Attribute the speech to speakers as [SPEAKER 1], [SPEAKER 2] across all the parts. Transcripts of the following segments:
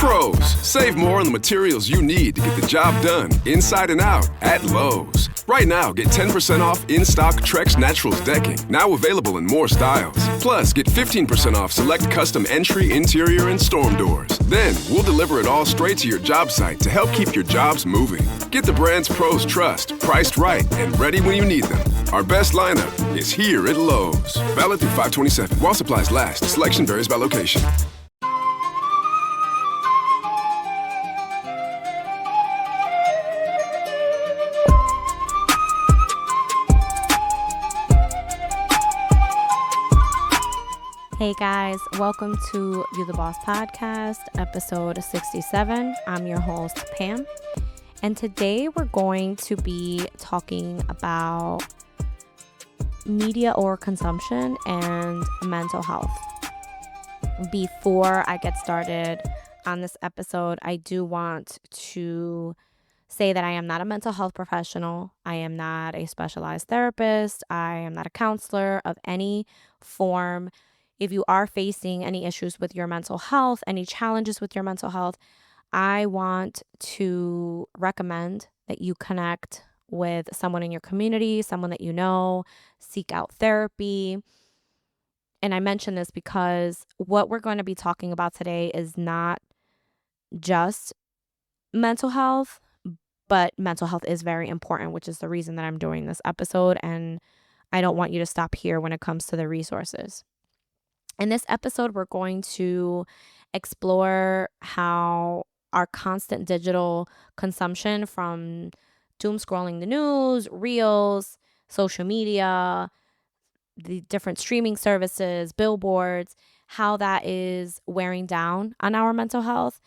[SPEAKER 1] Pros, save more on the materials you need to get the job done, inside and out, at Lowe's. Right now, get 10% off in-stock Trex Naturals decking, now available in more styles. Plus, get 15% off select custom entry, interior, and storm doors. Then, we'll deliver it all straight to your job site to help keep your jobs moving. Get the brands pros trust, priced right, and ready when you need them. Our best lineup is here at Lowe's. Valid through 5/27. While supplies last. Selection varies by location.
[SPEAKER 2] Hey guys, welcome to You the Boss podcast, episode 67. I'm your host, Pam, and today we're going to be talking about media overconsumption and mental health. Before I get started on this episode, I do want to say that I am not a mental health professional. I am not a specialized therapist. I am not a counselor of any form. If you are facing any issues with your mental health, any challenges with your mental health, I want to recommend that you connect with someone in your community, someone that you know, seek out therapy. And I mention this because what we're going to be talking about today is not just mental health, but mental health is very important, which is the reason that I'm doing this episode. And I don't want you to stop here when it comes to the resources. In this episode, we're going to explore how our constant digital consumption from doom scrolling the news, reels, social media, the different streaming services, billboards, how that is wearing down on our mental health.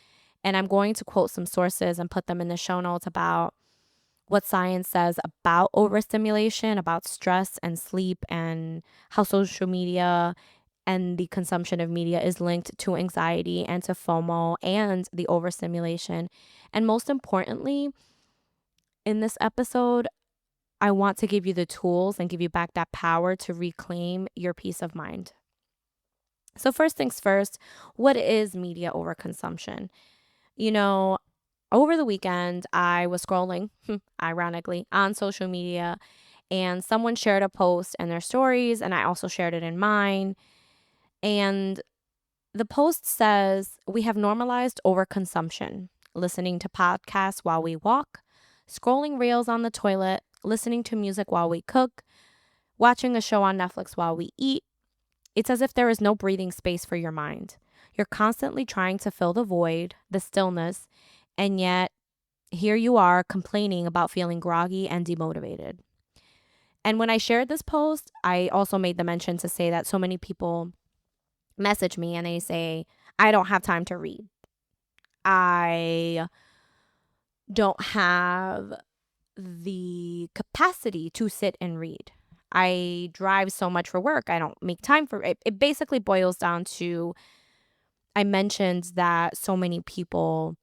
[SPEAKER 2] And I'm going to quote some sources and put them in the show notes about what science says about overstimulation, about stress and sleep, and how social media and the consumption of media is linked to anxiety and to FOMO and the overstimulation. And most importantly, in this episode, I want to give you the tools and give you back that power to reclaim your peace of mind. So first things first, what is media overconsumption? You know, over the weekend, I was scrolling, ironically, on social media, and someone shared a post in their stories, and I also shared it in mine. And the post says, we have normalized overconsumption, listening to podcasts while we walk, scrolling reels on the toilet, listening to music while we cook, watching a show on Netflix while we eat. It's as if there is no breathing space for your mind. You're constantly trying to fill the void, the stillness, and yet here you are complaining about feeling groggy and demotivated. And when I shared this post, I also made the mention to say that so many people message me and they say, I don't have time to read. I don't have the capacity to sit and read. I drive so much for work. I don't make time for it. It basically boils down to, I mentioned that so many people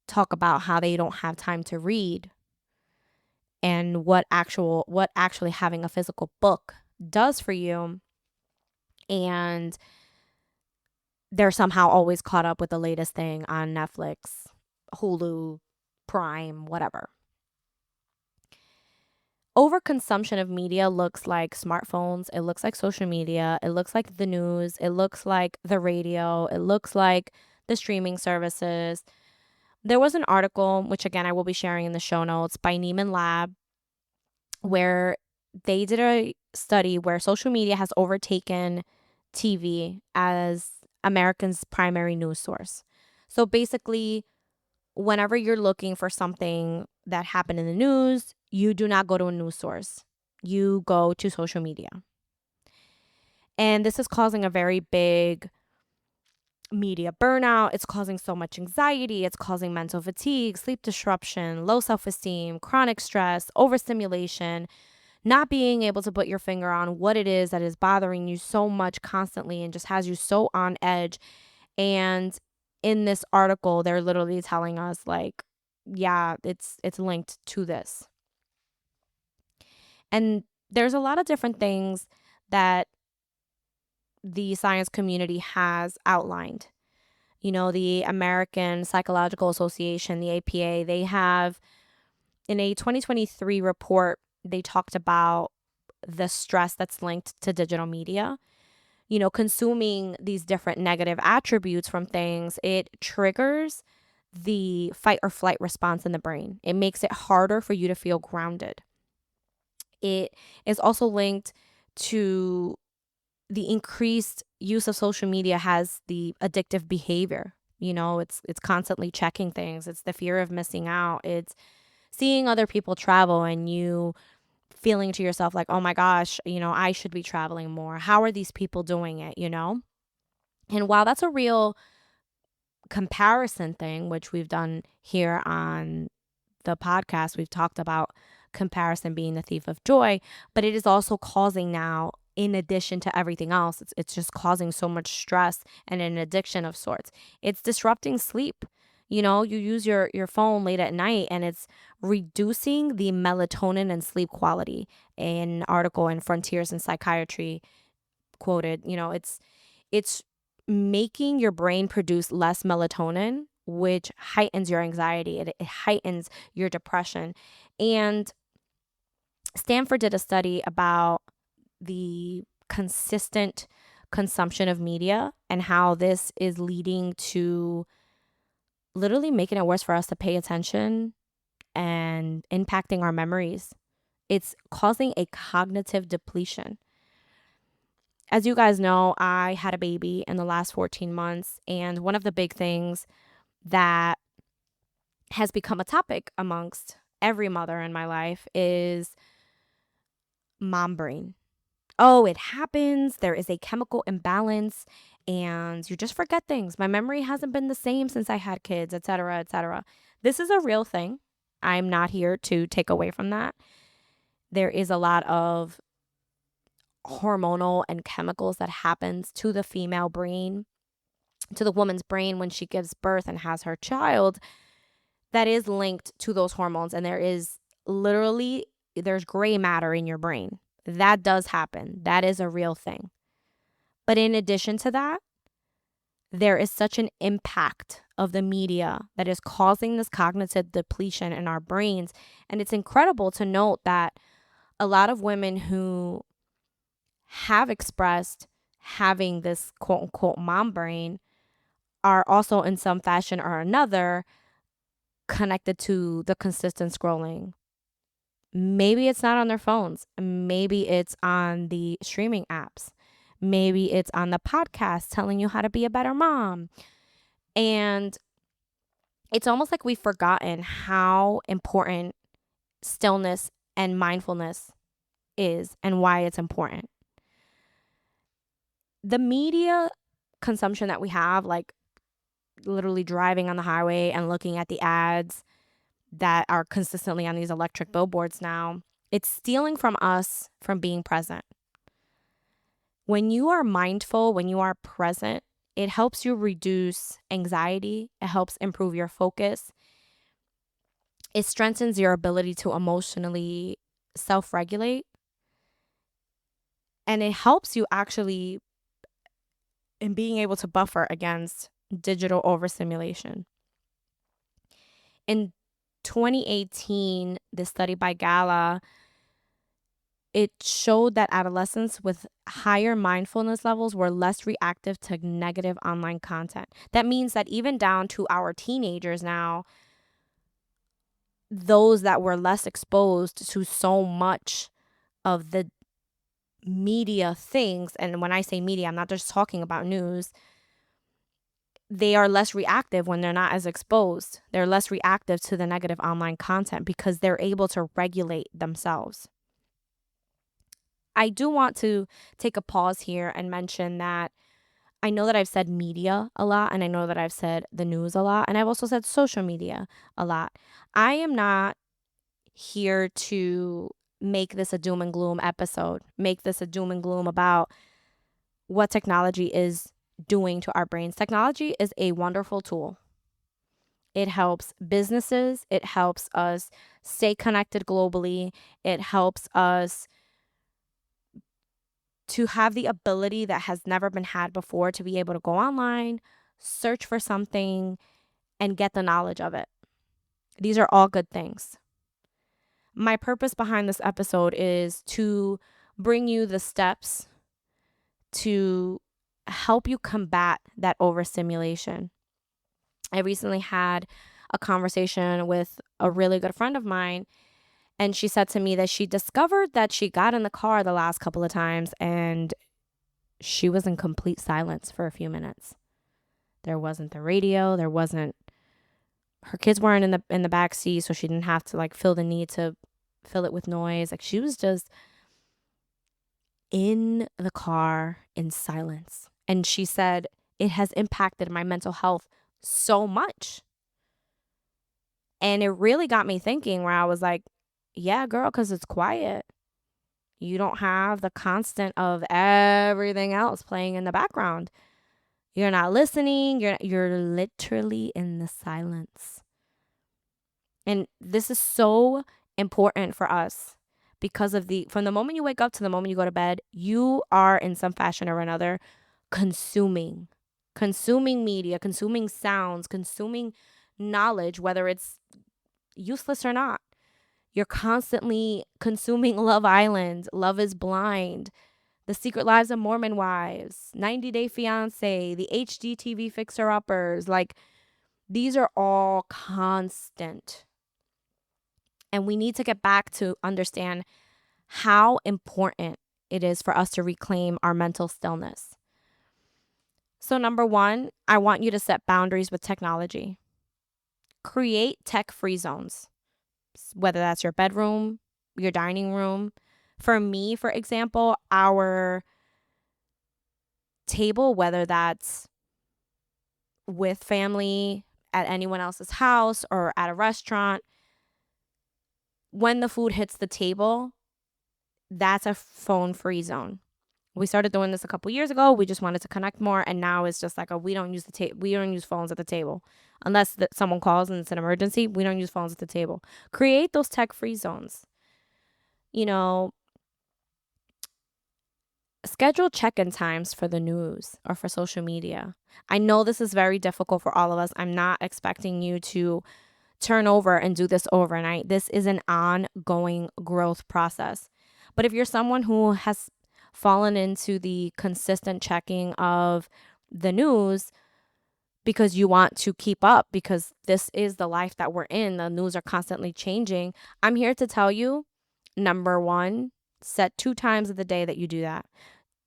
[SPEAKER 2] talk about how they don't have time to read and what actually having a physical book does for you. And they're somehow always caught up with the latest thing on Netflix, Hulu, Prime, whatever. Overconsumption of media looks like smartphones. It looks like social media. It looks like the news. It looks like the radio. It looks like the streaming services. There was an article, which again I will be sharing in the show notes, by Neiman Lab, where they did a study where social media has overtaken TV as Americans' primary news source. So basically, whenever you're looking for something that happened in the news, you do not go to a news source. You go to social media. And this is causing a very big media burnout. It's causing so much anxiety. It's causing mental fatigue, sleep disruption, low self-esteem, chronic stress, overstimulation, not being able to put your finger on what it is that is bothering you so much constantly and just has you so on edge. And in this article, they're literally telling us like, yeah, it's linked to this. And there's a lot of different things that the science community has outlined. The American Psychological Association, the APA, they have in a 2023 report, they talked about the stress that's linked to digital media. Consuming these different negative attributes from things, it triggers the fight or flight response in the brain. It makes it harder for you to feel grounded. It is also linked to the increased use of social media has the addictive behavior. It's constantly checking things. It's the fear of missing out. It's seeing other people travel and you feeling to yourself like, oh my gosh, I should be traveling more. How are these people doing it, And while that's a real comparison thing, which we've done here on the podcast, we've talked about comparison being the thief of joy, but it is also causing now, in addition to everything else, it's just causing so much stress and an addiction of sorts. It's disrupting sleep. You use your phone late at night and it's reducing the melatonin and sleep quality. An article in Frontiers in Psychiatry quoted, it's making your brain produce less melatonin, which heightens your anxiety. It heightens your depression. And Stanford did a study about the consistent consumption of media and how this is leading to literally making it worse for us to pay attention and impacting our memories. It's causing a cognitive depletion. As you guys know, I had a baby in the last 14 months, and one of the big things that has become a topic amongst every mother in my life is mom brain. Oh, it happens. There is a chemical imbalance and you just forget things. My memory hasn't been the same since I had kids, et cetera, et cetera. This is a real thing. I'm not here to take away from that. There is a lot of hormonal and chemicals that happens to the female brain, to the woman's brain when she gives birth and has her child that is linked to those hormones. And there's gray matter in your brain. That does happen. That is a real thing. But in addition to that, there is such an impact of the media that is causing this cognitive depletion in our brains. And it's incredible to note that a lot of women who have expressed having this quote unquote mom brain are also in some fashion or another connected to the consistent scrolling. Maybe it's not on their phones. Maybe it's on the streaming apps. Maybe it's on the podcast telling you how to be a better mom. And it's almost like we've forgotten how important stillness and mindfulness is and why it's important. The media consumption that we have, like literally driving on the highway and looking at the ads that are consistently on these electric billboards now, it's stealing from us from being present. When you are mindful, when you are present, it helps you reduce anxiety. It helps improve your focus. It strengthens your ability to emotionally self-regulate. And it helps you actually in being able to buffer against digital overstimulation. In 2018, this study by Gala, it showed that adolescents with higher mindfulness levels were less reactive to negative online content. That means that even down to our teenagers now, those that were less exposed to so much of the media things, and when I say media, I'm not just talking about news, they are less reactive when they're not as exposed. They're less reactive to the negative online content because they're able to regulate themselves. I do want to take a pause here and mention that I know that I've said media a lot, and I know that I've said the news a lot, and I've also said social media a lot. I am not here to make this a doom and gloom episode, make this a doom and gloom about what technology is doing to our brains. Technology is a wonderful tool. It helps businesses. It helps us stay connected globally. It helps us to have the ability that has never been had before to be able to go online, search for something, and get the knowledge of it. These are all good things. My purpose behind this episode is to bring you the steps to help you combat that overstimulation. I recently had a conversation with a really good friend of mine, and she said to me that she discovered that she got in the car the last couple of times and she was in complete silence for a few minutes. There wasn't the radio, her kids weren't in the back seat, so she didn't have to like feel the need to fill it with noise. Like she was just in the car in silence. And she said it has impacted my mental health so much. And it really got me thinking, where I was like, yeah, girl, because it's quiet. You don't have the constant of everything else playing in the background. You're not listening. You're literally in the silence. And this is so important for us because from the moment you wake up to the moment you go to bed, you are in some fashion or another consuming media, consuming sounds, consuming knowledge, whether it's useless or not. You're constantly consuming Love Island, Love is Blind, The Secret Lives of Mormon Wives, 90 Day Fiancé, the HGTV Fixer Uppers. Like, these are all constant. And we need to get back to understand how important it is for us to reclaim our mental stillness. So, number one, I want you to set boundaries with technology. Create tech-free zones, whether that's your bedroom, your dining room. For me, for example, our table, whether that's with family at anyone else's house or at a restaurant, when the food hits the table, that's a phone-free zone. We started doing this a couple years ago. We just wanted to connect more, and now it's just like we don't use phones at the table unless someone calls and it's an emergency. We don't use phones at the table. Create those tech-free zones. Schedule check-in times for the news or for social media. I know this is very difficult for all of us. I'm not expecting you to turn over and do this overnight. This is an ongoing growth process. But if you're someone who has fallen into the consistent checking of the news because you want to keep up, because this is the life that we're in, the news are constantly changing, I'm here to tell you, number one, set 2 times of the day that you do that.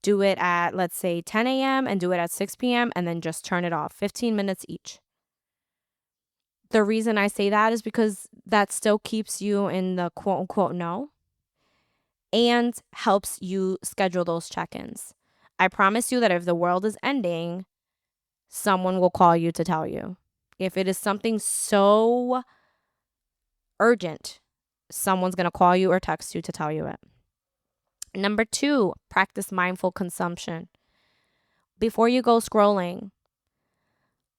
[SPEAKER 2] Do it at, let's say, 10 a.m. and do it at 6 p.m. and then just turn it off, 15 minutes each. The reason I say that is because that still keeps you in the quote unquote no and helps you schedule those check-ins. I promise you that if the world is ending, someone will call you to tell you. If it is something so urgent, someone's going to call you or text you to tell you it. Number 2, practice mindful consumption. Before you go scrolling,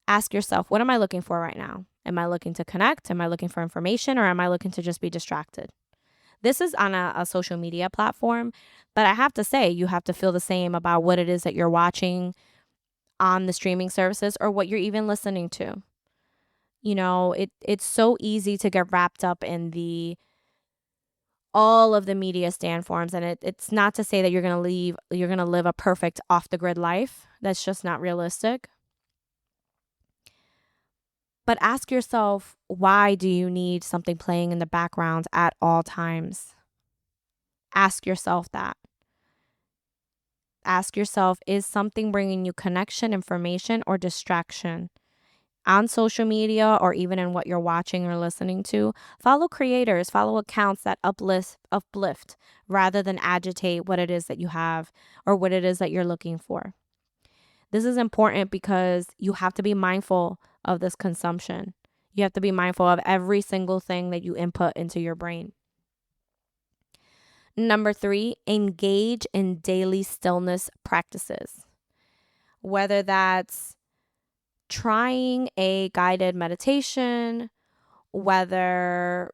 [SPEAKER 2] ask yourself, what am I looking for right now? Am I looking to connect? Am I looking for information? Or am I looking to just be distracted? This is on a social media platform, but I have to say, you have to feel the same about what it is that you're watching on the streaming services or what you're even listening to. It's so easy to get wrapped up in all of the media standforms, and it's not to say that you're going to live a perfect off the grid life. That's just not realistic. But ask yourself, why do you need something playing in the background at all times? Ask yourself that. Ask yourself, is something bringing you connection, information, or distraction? On social media or even in what you're watching or listening to, follow creators, follow accounts that uplift rather than agitate what it is that you have or what it is that you're looking for. This is important because you have to be mindful of this consumption. You have to be mindful of every single thing that you input into your brain. Number 3, engage in daily stillness practices. Whether that's trying a guided meditation, whether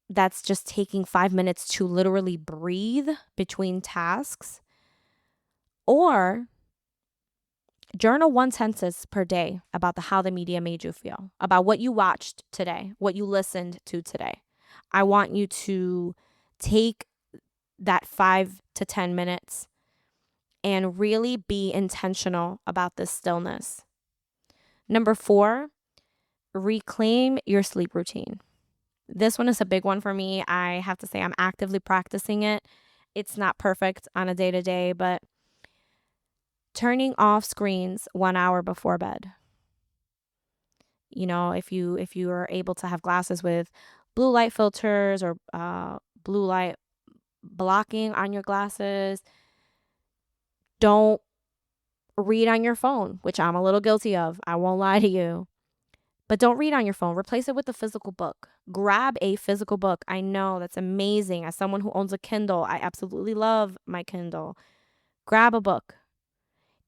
[SPEAKER 2] that's just taking 5 minutes to literally breathe between tasks, or Journal one sentence per day about how the media made you feel, about what you watched today, what you listened to today. I want you to take that 5 to 10 minutes and really be intentional about this stillness. Number 4, reclaim your sleep routine. This one is a big one for me. I have to say I'm actively practicing it. It's not perfect on a day-to-day, but turning off screens 1 hour before bed. You know, if you are able to have glasses with blue light filters or blue light blocking on your glasses, don't read on your phone, which I'm a little guilty of. I won't lie to you. But don't read on your phone. Replace it with a physical book. Grab a physical book. I know that's amazing. As someone who owns a Kindle, I absolutely love my Kindle. Grab a book.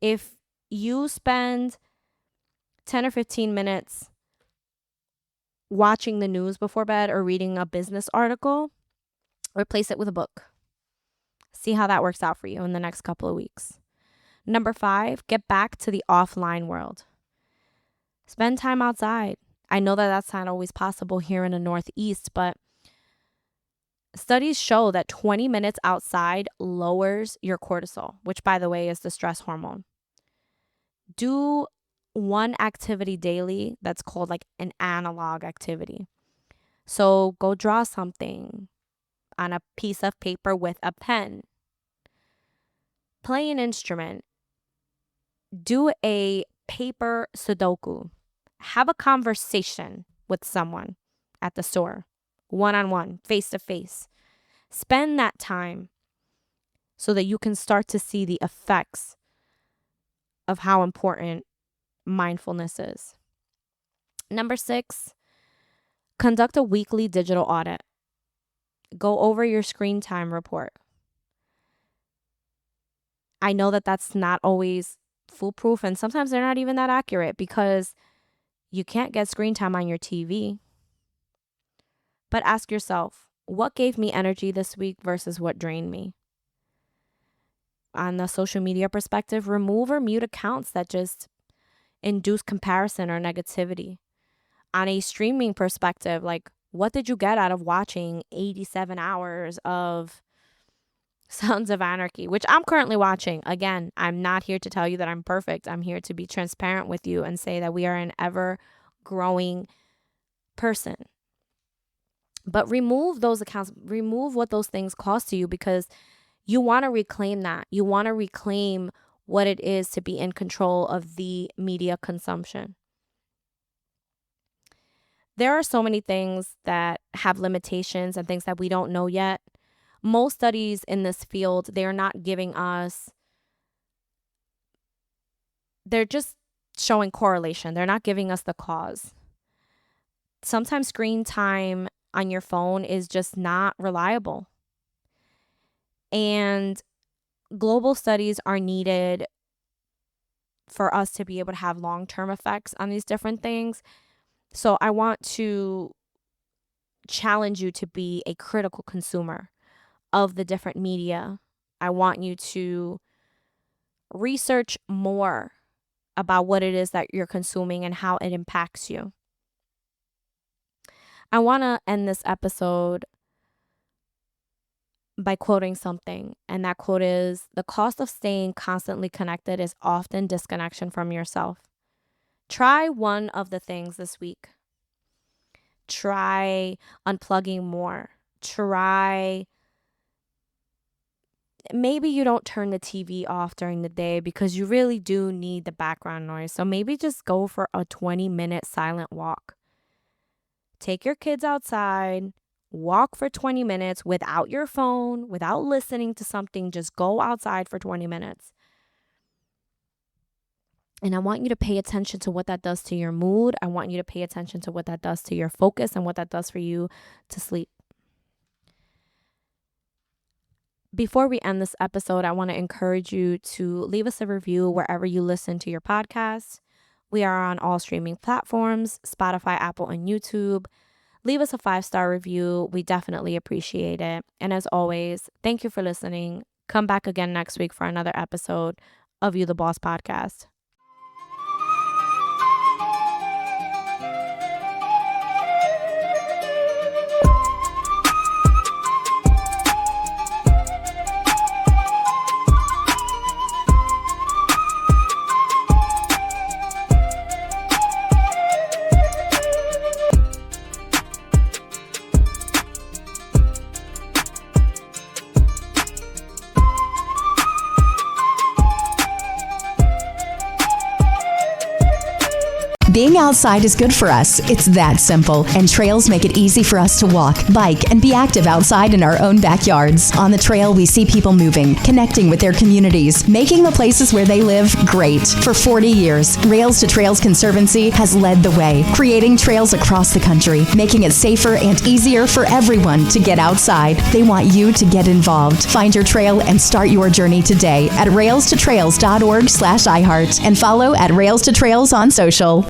[SPEAKER 2] If you spend 10 or 15 minutes watching the news before bed or reading a business article, replace it with a book. See how that works out for you in the next couple of weeks. Number 5, get back to the offline world. Spend time outside. I know that that's not always possible here in the Northeast, but studies show that 20 minutes outside lowers your cortisol, which, by the way, is the stress hormone. Do one activity daily that's called like an analog activity. So go draw something on a piece of paper with a pen. Play an instrument. Do a paper Sudoku. Have a conversation with someone at the store, one-on-one, face-to-face. Spend that time so that you can start to see the effects of how important mindfulness is. Number 6, conduct a weekly digital audit. Go over your screen time report. I know that that's not always foolproof, and sometimes they're not even that accurate because you can't get screen time on your TV. But ask yourself, what gave me energy this week versus what drained me? On the social media perspective, remove or mute accounts that just induce comparison or negativity. On a streaming perspective, like, what did you get out of watching 87 hours of Sons of Anarchy, which I'm currently watching? Again, I'm not here to tell you that I'm perfect. I'm here to be transparent with you and say that we are an ever growing person. But remove those accounts, remove what those things cost to you, because you want to reclaim that. You want to reclaim what it is to be in control of the media consumption. There are so many things that have limitations and things that we don't know yet. Most studies in this field, they're not giving us, they're just showing correlation. They're not giving us the cause. Sometimes screen time on your phone is just not reliable. And global studies are needed for us to be able to have long-term effects on these different things. So I want to challenge you to be a critical consumer of the different media. I want you to research more about what it is that you're consuming and how it impacts you. I want to end this episode by quoting something, and that quote is, "The cost of staying constantly connected is often disconnection from yourself." Try one of the things this week. Try unplugging more. Maybe you don't turn the TV off during the day because you really do need the background noise. So maybe just go for a 20-minute silent walk. Take your kids outside, walk for 20 minutes without your phone, without listening to something. Just go outside for 20 minutes. And I want you to pay attention to what that does to your mood. I want you to pay attention to what that does to your focus and what that does for you to sleep. Before we end this episode, I want to encourage you to leave us a review wherever you listen to your podcasts. We are on all streaming platforms, Spotify, Apple, and YouTube. Leave us a 5-star review. We definitely appreciate it. And as always, thank you for listening. Come back again next week for another episode of You the Boss podcast.
[SPEAKER 3] Being outside is good for us. It's that simple. And trails make it easy for us to walk, bike, and be active outside in our own backyards. On the trail, we see people moving, connecting with their communities, making the places where they live great. For 40 years, Rails to Trails Conservancy has led the way, creating trails across the country, making it safer and easier for everyone to get outside. They want you to get involved. Find your trail and start your journey today at railstotrails.org/iHeart and follow at Rails to Trails on social.